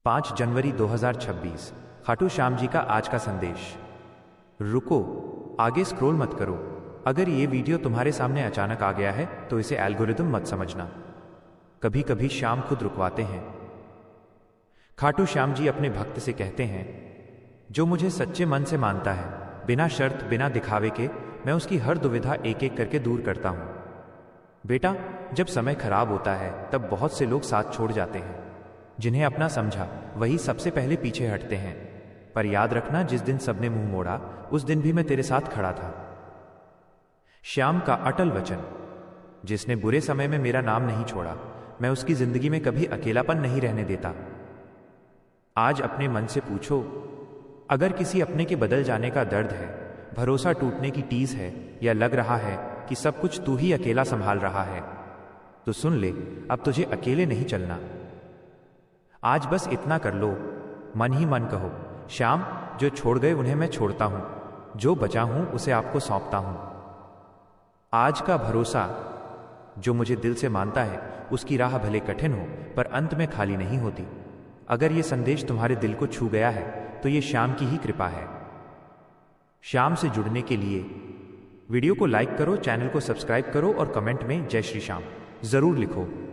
5 जनवरी 2026। खाटू श्याम जी का आज का संदेश। रुको, आगे स्क्रॉल मत करो। अगर ये वीडियो तुम्हारे सामने अचानक आ गया है तो इसे एल्गोरिदम मत समझना। कभी कभी श्याम खुद रुकवाते हैं। खाटू श्याम जी अपने भक्त से कहते हैं, जो मुझे सच्चे मन से मानता है, बिना शर्त बिना दिखावे के, मैं उसकी हर दुविधा एक एक करके दूर करता हूं। बेटा, जब समय खराब होता है तब बहुत से लोग साथ छोड़ जाते हैं। जिन्हें अपना समझा वही सबसे पहले पीछे हटते हैं। पर याद रखना, जिस दिन सबने मुंह मोड़ा उस दिन भी मैं तेरे साथ खड़ा था। श्याम का अटल वचन। जिसने बुरे समय में मेरा नाम नहीं छोड़ा, मैं उसकी जिंदगी में कभी अकेलापन नहीं रहने देता। आज अपने मन से पूछो, अगर किसी अपने के बदल जाने का दर्द है, भरोसा टूटने की टीस है, या लग रहा है कि सब कुछ तू ही अकेला संभाल रहा है, तो सुन ले, अब तुझे अकेले नहीं चलना। आज बस इतना कर लो, मन ही मन कहो, श्याम, जो छोड़ गए उन्हें मैं छोड़ता हूं, जो बचा हूं उसे आपको सौंपता हूं। आज का भरोसा, जो मुझे दिल से मानता है, उसकी राह भले कठिन हो पर अंत में खाली नहीं होती। अगर ये संदेश तुम्हारे दिल को छू गया है तो ये श्याम की ही कृपा है। श्याम से जुड़ने के लिए वीडियो को लाइक करो, चैनल को सब्सक्राइब करो और कमेंट में जय श्री श्याम जरूर लिखो।